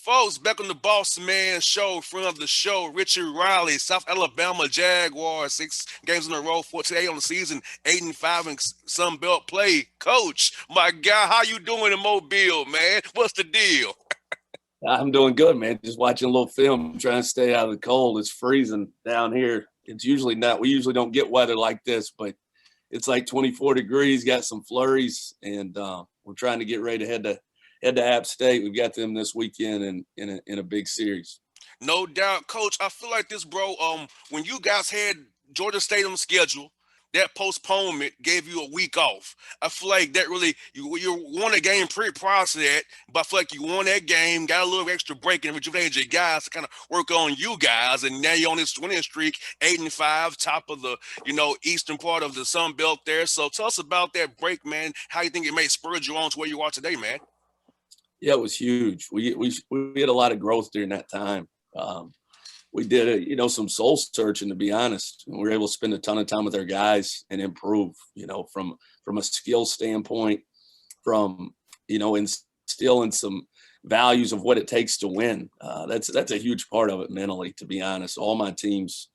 Folks, back on the Bossman show, friend of the show, Richie Riley, South Alabama Jaguars, 6 games in a row for today on the season, 8-5 in Sun Belt play. Coach, my guy, how you doing in Mobile, man? What's the deal? I'm doing good, man. Just watching a little film, trying to stay out of the cold. It's freezing down here. It's usually not. We usually don't get weather like this, but it's like 24 degrees. Got some flurries, and we're trying to get ready to head to App State. We've got them this weekend in a big series. No doubt, Coach. I feel like this, bro. When you guys had Georgia State on the schedule, that postponement gave you a week off. I feel like that really you won a game pretty prior to that, but I feel like you won that game, got a little extra break and rejuvenated your guys to kind of work on you guys, and now you're on this winning streak, 8-5, top of the eastern part of the Sun Belt there. So tell us about that break, man. How you think it may spur you on to where you are today, man? Yeah, it was huge. We had a lot of growth during that time. We did some soul searching, to be honest. We were able to spend a ton of time with our guys and improve, from a skill standpoint, from instilling some values of what it takes to win. That's a huge part of it mentally, to be honest. All my teams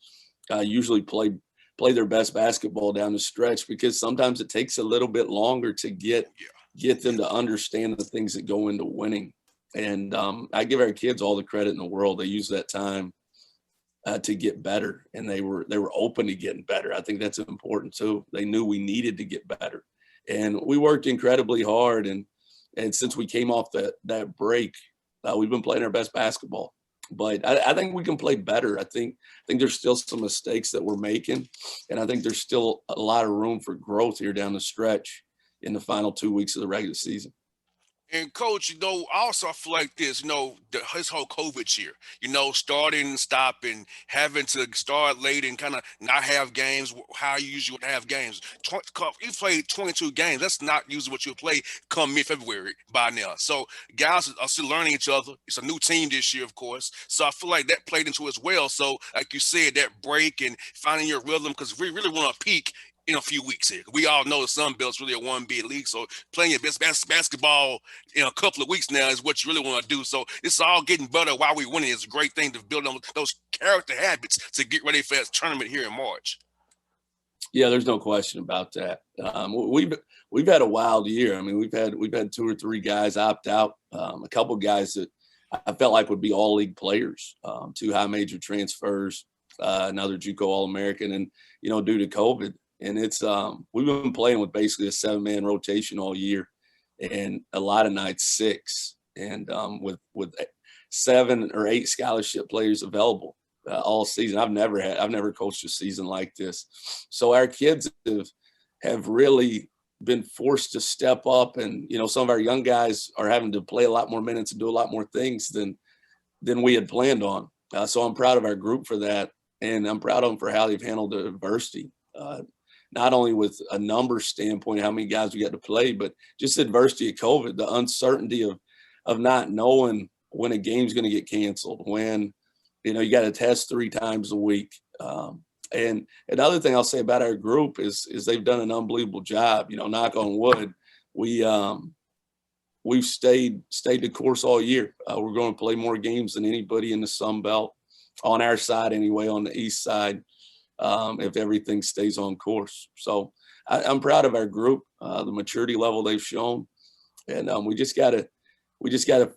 usually play their best basketball down the stretch, because sometimes it takes a little bit longer to get them to understand the things that go into winning. And I give our kids all the credit in the world. They use that time to get better, and they were open to getting better. I think that's important too. They knew we needed to get better, and we worked incredibly hard. And since we came off that break, we've been playing our best basketball. But I think we can play better. I think there's still some mistakes that we're making, and I think there's still a lot of room for growth here down the stretch in the final 2 weeks of the regular season. And coach, also I feel like this, his whole COVID year, starting and stopping, having to start late and kind of not have games how you usually would have games. You played 22 games. That's not usually what you'll play come mid-February by now. So guys are still learning each other. It's a new team this year, of course. So I feel like that played into it as well. So like you said, that break and finding your rhythm, because we really want to peak in a few weeks here. We all know the Sun Belt's really a 1B league, so playing your best basketball in a couple of weeks now is what you really want to do. So it's all getting better while we're winning. It's a great thing to build on those character habits to get ready for that tournament here in March. Yeah, there's no question about that. We've had a wild year. I mean, we've had 2 or 3 guys opt out. A couple of guys that I felt like would be all league players. 2 high major transfers, another JUCO All-American, and due to COVID. And it's we've been playing with basically a 7-man rotation all year, and a lot of nights 6, and with 7 or 8 scholarship players available all season. I've never coached a season like this. So our kids have really been forced to step up, and some of our young guys are having to play a lot more minutes and do a lot more things than we had planned on. So I'm proud of our group for that, and I'm proud of them for how they've handled the adversity. Not only with a number standpoint, how many guys we got to play, but just the adversity of COVID, the uncertainty of not knowing when a game's going to get canceled, when, you got to test 3 times a week. And another thing I'll say about our group is they've done an unbelievable job. Knock on wood, we've stayed the course all year. We're going to play more games than anybody in the Sun Belt, on our side anyway, on the east side. If everything stays on course. So I'm proud of our group, the maturity level they've shown, and we just gotta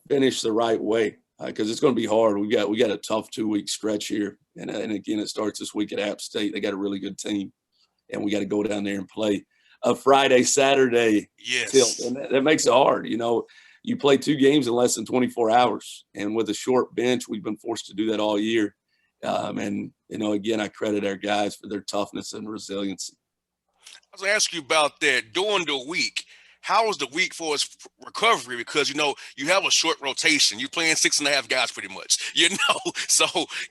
finish the right way, because it's going to be hard. We got a tough 2-week stretch here, and again, it starts this week at App State. They got a really good team, and we got to go down there and play a Friday, Saturday tilt, and that makes it hard. You play 2 games in less than 24 hours, and with a short bench, we've been forced to do that all year. And again, I credit our guys for their toughness and resiliency. I was going to ask you about that during the week. How was the week for his recovery? Because, you have a short rotation. You're playing 6.5 guys pretty much, So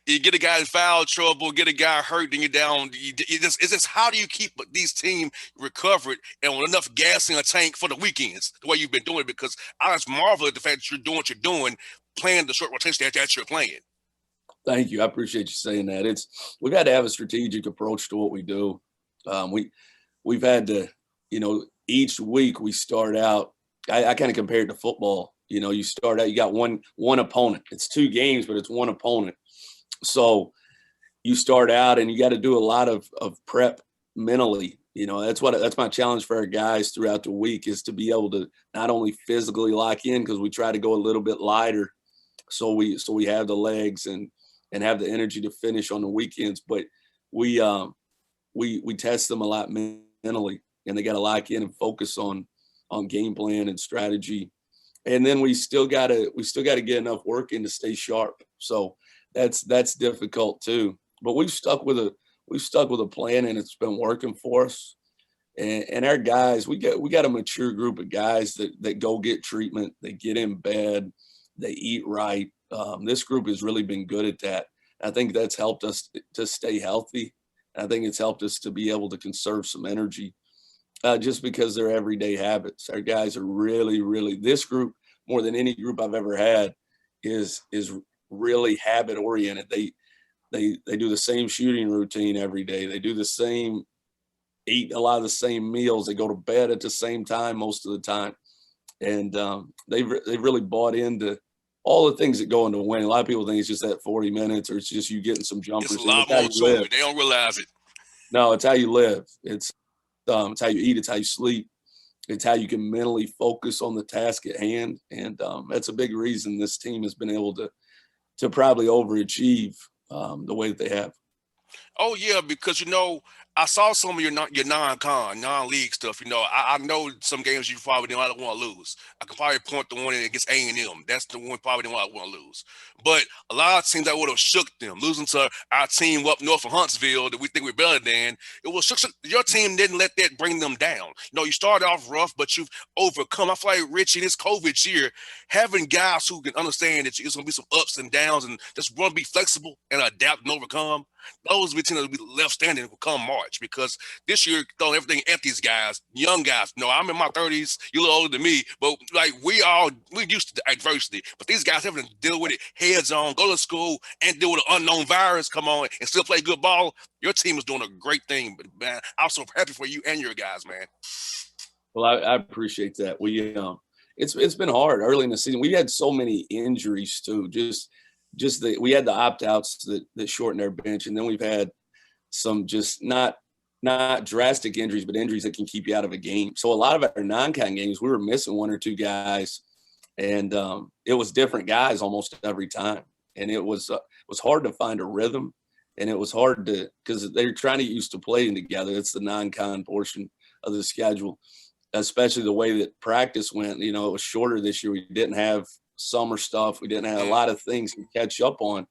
you get a guy in foul trouble, get a guy hurt, then you're down. It's just how do you keep these teams recovered and with enough gas in a tank for the weekends, the way you've been doing it? Because I just marvel at the fact that you're doing what you're doing, playing the short rotation that you're playing. Thank you. I appreciate you saying that. We've had to have a strategic approach to what we do. We've had to, each week we start out. I kind of compare it to football. You know, you start out, you got one opponent. It's 2 games, but it's one opponent. So you start out and you got to do a lot of prep mentally. You know, that's my challenge for our guys throughout the week, is to be able to not only physically lock in, because we try to go a little bit lighter, so we have the legs and have the energy to finish on the weekends, but we test them a lot mentally, and they got to lock in and focus on game plan and strategy. And then we still got to get enough work in to stay sharp. So that's difficult too. But we've stuck with a plan, and it's been working for us. And our guys, we got a mature group of guys that go get treatment, they get in bed, they eat right. This group has really been good at that. I think that's helped us to stay healthy. I think it's helped us to be able to conserve some energy, just because they're everyday habits. Our guys are really, really, this group, more than any group I've ever had, is really habit oriented. They do the same shooting routine every day. They do the same, eat a lot of the same meals. They go to bed at the same time most of the time. And they've really bought into all the things that go into winning. A lot of people think it's just that 40 minutes, or it's just you getting some jumpers. It's a lot more to it. They don't realize it. No, it's how you live. It's how you eat. It's how you sleep. It's how you can mentally focus on the task at hand. And that's a big reason this team has been able to probably overachieve the way that they have. Oh yeah, because I saw some of your non-league stuff. I know some games you probably didn't want to lose. I can probably point the one against A&M. That's the one probably didn't want to lose. But a lot of teams that would have shook them, losing to our team up north of Huntsville that we think we're better than. It was shook. Your team didn't let that bring them down. You started off rough, but you've overcome. I feel like Richie, this COVID year, having guys who can understand that it's going to be some ups and downs and just want to be flexible and adapt and overcome. Those will be left standing come March, because this year throwing everything at these guys, young guys. I'm in my 30s, you're a little older than me, but like we're used to adversity. But these guys having to deal with it heads on, go to school and deal with an unknown virus, come on, and still play good ball. Your team is doing a great thing, but man, I'm so happy for you and your guys, man. Well, I appreciate that. It's been hard early in the season. We had so many injuries too. We had the opt-outs that shortened our bench, and then we've had some just not drastic injuries, but injuries that can keep you out of a game. So a lot of our non-con games, we were missing 1 or 2 guys, and it was different guys almost every time. And it was hard to find a rhythm, and it was hard because they're trying to get used to playing together. It's the non-con portion of the schedule, especially the way that practice went. It was shorter this year. We didn't have summer stuff. We didn't have a lot of things to catch up on.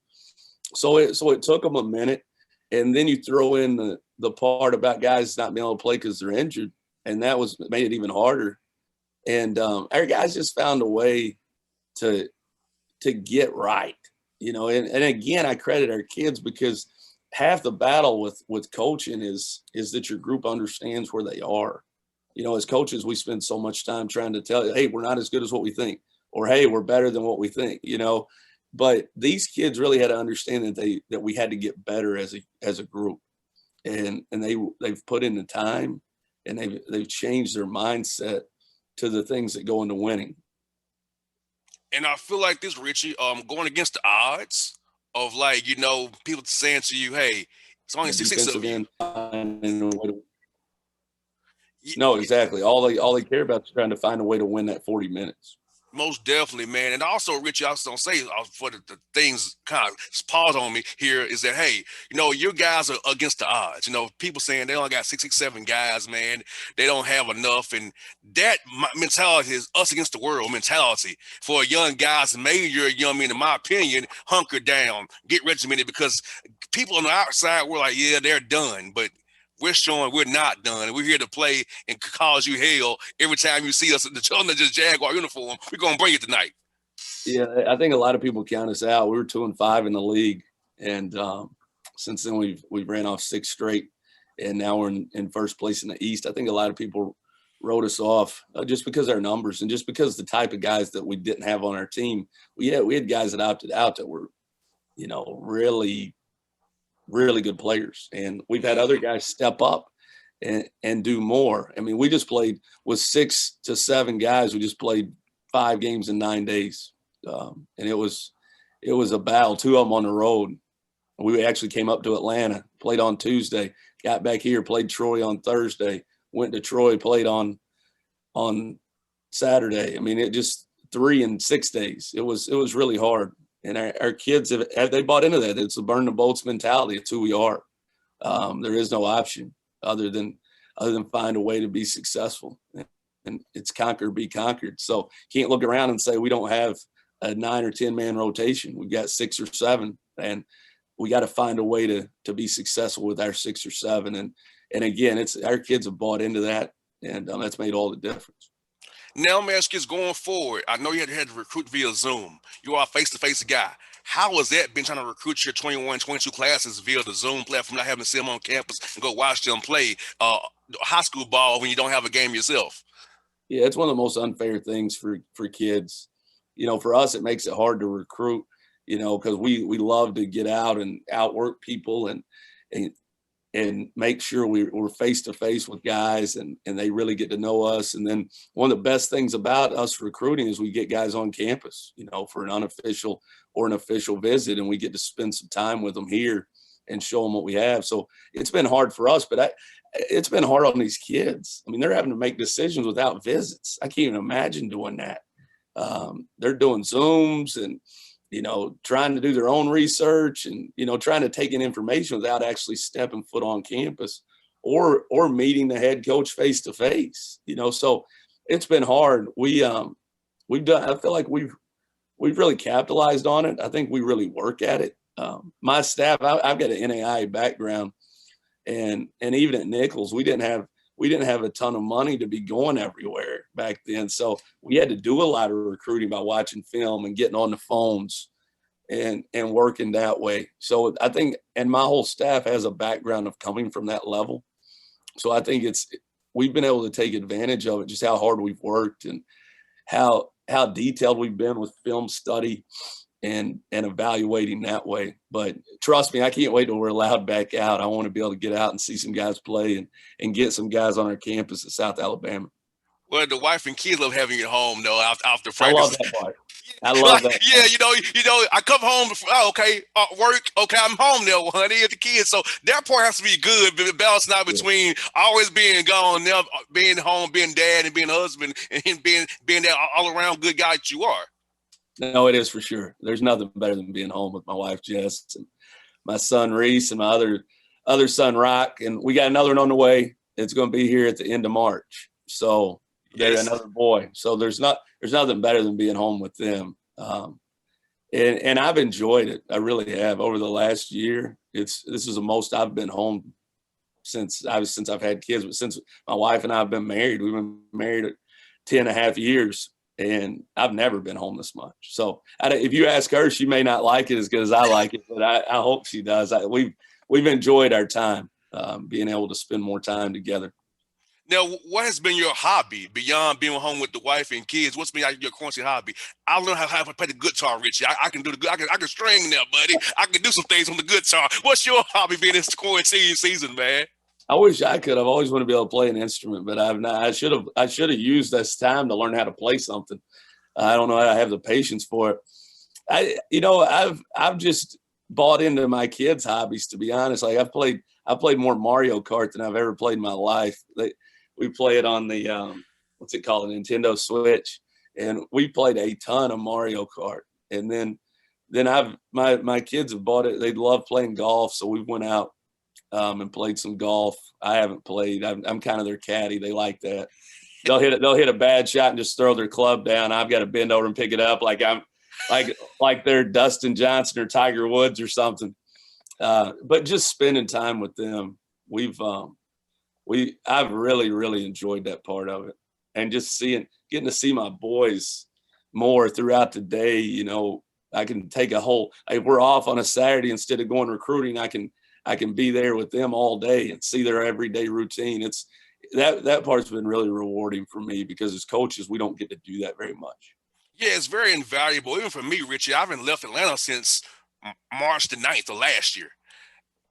So it took them a minute. And then you throw in the part about guys not being able to play because they're injured. And that made it even harder. And our guys just found a way to get right, and again, I credit our kids, because half the battle with coaching is that your group understands where they are. As coaches, we spend so much time trying to tell you, hey, we're not as good as what we think, or hey, we're better than what we think, but these kids really had to understand that we had to get better as a group, and they've put in the time, and they've changed their mindset to the things that go into winning. And I feel like this, Richie, going against the odds of people saying to you, hey, it's only 6 of you. No, exactly. All they care about is trying to find a way to win that 40 minutes. Most definitely, man. And also, Richie, I was going to say, for the things kind of pause on me here, is that, hey, your guys are against the odds. People saying they only got 6, 7 guys, man. They don't have enough. And that mentality is us against the world mentality for young guys. Maybe you're a young man, in my opinion, hunker down, get regimented, because people on the outside were like, yeah, they're done. But we're showing we're not done. We're here to play and cause you hell every time you see us in the just Jaguar uniform. We're going to bring it tonight. Yeah, I think a lot of people count us out. We were 2-5 in the league, and since then we've ran off 6 straight, and now we're in first place in the East. I think a lot of people wrote us off just because of our numbers, and just because the type of guys that we didn't have on our team. We had guys that opted out that were, really, really good players, and we've had other guys step up and do more. I mean, we just played with 6 to 7 guys. We just played 5 games in 9 days. And it was a battle, 2 of them on the road. We actually came up to Atlanta, played on Tuesday, got back here, played Troy on Thursday, went to Troy, played on Saturday. I mean, it just 3 in 6 days. It was really hard. And our kids have they bought into that. It's a burn the boats mentality. It's who we are. There is no option other than find a way to be successful. And it's conquer, be conquered. So can't look around and say we don't have a 9 or 10 man rotation. We've got 6 or 7, and we got to find a way to be successful with our 6 or 7. And again, it's our kids have bought into that, and that's made all the difference. Now, I'm asking you, going forward, I know you had to recruit via Zoom. You are a face-to-face guy. How has that been, trying to recruit your 21, 22 classes via the Zoom platform, not having to see them on campus and go watch them play high school ball when you don't have a game yourself? Yeah, it's one of the most unfair things for kids. For us, it makes it hard to recruit, because we love to get out and outwork people and make sure we're face to face with guys and they really get to know us. And then one of the best things about us recruiting is we get guys on campus, for an unofficial or an official visit, and we get to spend some time with them here and show them what we have. So it's been hard for us, but it's been hard on these kids. I mean, they're having to make decisions without visits. I can't even imagine doing that. They're doing Zooms and, trying to do their own research and, trying to take in information without actually stepping foot on campus or meeting the head coach face to face, so it's been hard. We've done, I feel like we've really capitalized on it. I think we really work at it. My staff, I've got an NAI background, and even at Nichols, we didn't have a ton of money to be going everywhere back then. So we had to do a lot of recruiting by watching film and getting on the phones and working that way. So I think, and my whole staff has a background of coming from that level. So I think we've been able to take advantage of it, just how hard we've worked and how detailed we've been with film study and evaluating that way. But trust me, I can't wait till we're allowed back out. I want to be able to get out and see some guys play and get some guys on our campus at South Alabama. Well, the wife and kids love having you at home, though, after I practice. love that part. I love that. Yeah, I come home. Okay, work. Okay, I'm home now, honey, and the kids. So that part has to be good. But the balance not between always being gone, now being home, being dad, and being husband, and being that all around good guy that you are. No, it is for sure. There's nothing better than being home with my wife Jess and my son Reese and my other son Rock, and we got another one on the way. It's going to be here at the end of March. So there's another boy. So there's nothing better than being home with them. And I've enjoyed it. I really have. Over the last year, this is the most I've been home since I've had kids. But since my wife and I have been married, we've been married 10 and a half years. And I've never been home this much. So if you ask her, she may not like it as good as I like it, but I hope she does. We've enjoyed our time, being able to spend more time together. Now, what has been your hobby beyond being home with the wife and kids? What's been your current hobby? I learned how to play the guitar, Richie. I can do I can string now, buddy. I can do some things on the guitar. What's your hobby being this quarantine season, man? I wish I could. I've always wanted to be able to play an instrument, but I've not. I should have used this time to learn how to play something. I don't know. I have the patience for it. I've just bought into my kids' hobbies, to be honest. Like I played more Mario Kart than I've ever played in my life. We play it on the what's it called, a Nintendo Switch, and we played a ton of Mario Kart. And then my kids have bought it. They love playing golf, so we went out and played some golf. I haven't played. I'm kind of their caddy. They like that. They'll hit a bad shot and just throw their club down. I've got to bend over and pick it up like I'm like they're Dustin Johnson or Tiger Woods or something. But just spending time with them, I've really, really enjoyed that part of it, and just getting to see my boys more throughout the day. I can take if we're off on a Saturday, instead of going recruiting, I can be there with them all day and see their everyday routine. It's that part's been really rewarding for me, because as coaches, we don't get to do that very much. Yeah, it's very invaluable. Even for me, Richie, I haven't left Atlanta since March the 9th of last year.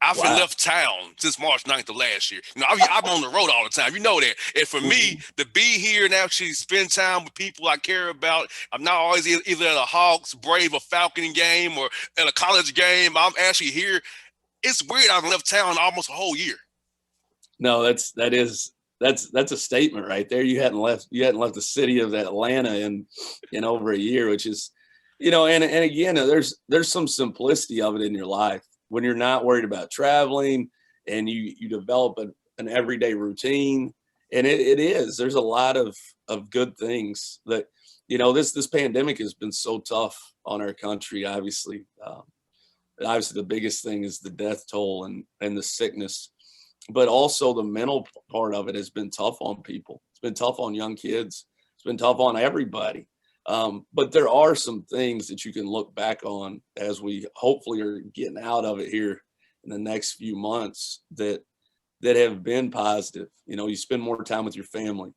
I've Wow. left town since March 9th of last year. I'm on the road all the time. You know that. And for me to be here and actually spend time with people I care about, I'm not always either at a Hawks, Brave, or Falcon game or at a college game. I'm actually here. It's weird. I've left town almost a whole year. No, that's a statement right there. You hadn't left the city of Atlanta in over a year, which is, and again, there's some simplicity of it in your life when you're not worried about traveling and you develop an everyday routine. And there's a lot of good things that, this pandemic has been so tough on our country. Obviously the biggest thing is the death toll and the sickness, but also the mental part of it has been tough on people. It's been tough on young kids. It's been tough on everybody. But there are some things that you can look back on as we hopefully are getting out of it here in the next few months that have been positive. You spend more time with your family.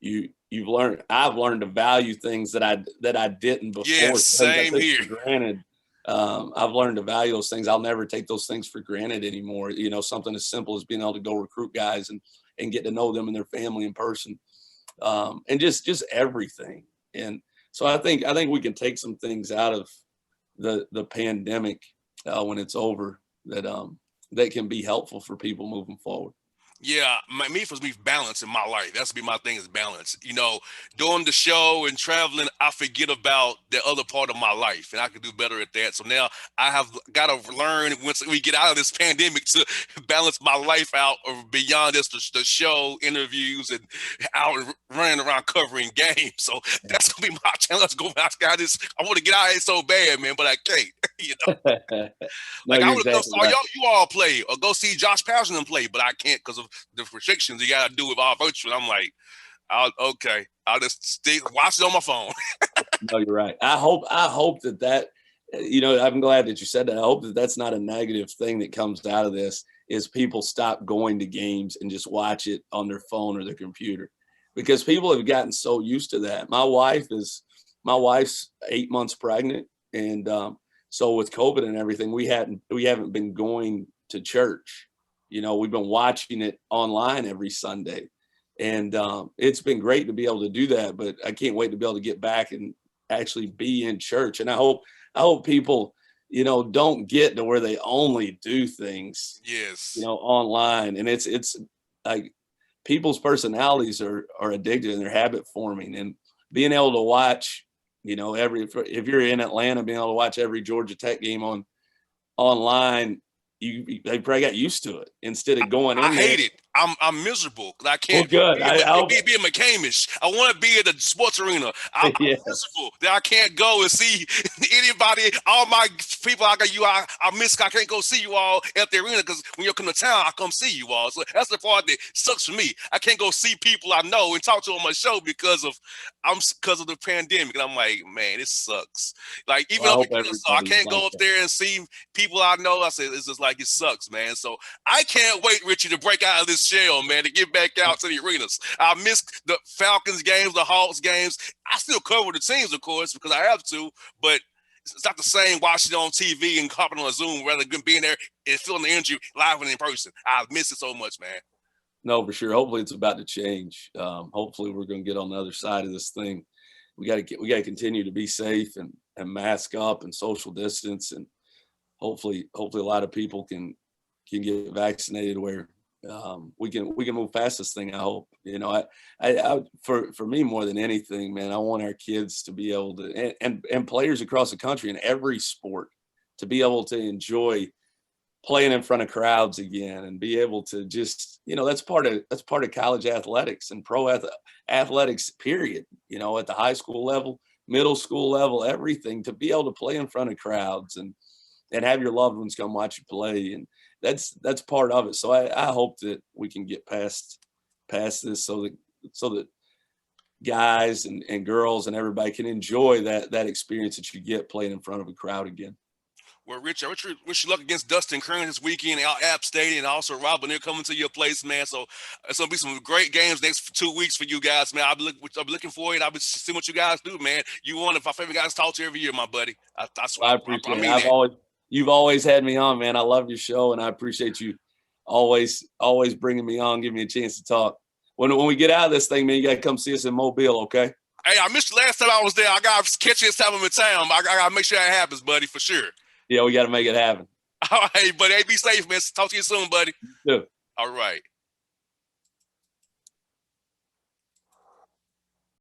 I've learned to value things that I didn't before. Yes, same here. For granted. I've learned to value those things. I'll never take those things for granted anymore. Something as simple as being able to go recruit guys and get to know them and their family in person, and just everything. And so I think we can take some things out of the pandemic when it's over that can be helpful for people moving forward. Yeah, me for me balance in my life. That's be my thing is balance. Doing the show and traveling, I forget about the other part of my life, and I can do better at that. So now I have got to learn once we get out of this pandemic to balance my life out or beyond just the show, interviews, and out running around covering games. So that's gonna be my challenge. Let's go. I want to get out of here so bad, man, but I can't. No, Like I you're would go exactly saw right. you all play or go see Josh Patterson play, but I can't because of the restrictions you got to do with all virtual. I'm like, I'll just watch it on my phone. No, you're right. I hope that I'm glad that you said that. I hope that that's not a negative thing that comes out of this is people stop going to games and just watch it on their phone or their computer, because people have gotten so used to that. My wife's 8 months pregnant, and so with COVID and everything, we haven't been going to church. We've been watching it online every Sunday, and it's been great to be able to do that. But I can't wait to be able to get back and actually be in church. And I hope people, don't get to where they only do things, Yes. online. And it's like people's personalities are addicted and they're habit forming, and being able to watch, if you're in Atlanta, being able to watch every Georgia Tech game online, they probably got used to it instead of going I in there. hate it. I'm miserable because I Well, can't good. be be a McCamish. I want to be at the sports arena. I'm Yes. miserable that I can't go and see anybody. All my people I miss. I can't go see you all at the arena because when you come to town, I come see you all. So that's the part that sucks for me. I can't go see people I know and talk to on my show because of the pandemic. And I'm like, man, this sucks. Like even Well, I up hope here, so I everybody's can't like go up that. there and see people I know. I said, it's just like it sucks, man. So I can't wait, Richie, to break out of this shell, man, to get back out to the arenas. I miss the Falcons games, the Hawks games. I still cover the teams, of course, because I have to, but it's not the same watching it on TV and hopping on a Zoom rather than being there and feeling the energy live and in person. I miss it so much, man. No, for sure. Hopefully, it's about to change. Hopefully, we're going to get on the other side of this thing. We got to continue to be safe and mask up and social distance, and hopefully a lot of people can get vaccinated where we can move past this thing. I hope. For me more than anything, man, I want our kids to be able to and players across the country in every sport to be able to enjoy playing in front of crowds again and be able to just, that's part of college athletics and athletics period, at the high school level, middle school level, everything, to be able to play in front of crowds and have your loved ones come watch you play. And that's part of it. So I hope that we can get past this so that guys and girls and everybody can enjoy that experience that you get playing in front of a crowd again. Well, Richard, wish you luck against Dustin Kern this weekend at App Stadium, and also Robin, they're coming to your place, man. So it's gonna be some great games next 2 weeks for you guys, man. I'll be looking for it. I'll be seeing what you guys do, man. You one of my favorite guys to talk to every year, my buddy. I I swear, I appreciate it. mean that. You've always had me on, man. I love your show, and I appreciate you always bringing me on, giving me a chance to talk. When we get out of this thing, man, you got to come see us in Mobile, okay? Hey, I missed you last time I was there. I got to catch you this time I'm in town. I got to make sure that happens, buddy, for sure. Yeah, we got to make it happen. All right, buddy. Hey, be safe, man. Talk to you soon, buddy. You too. All right.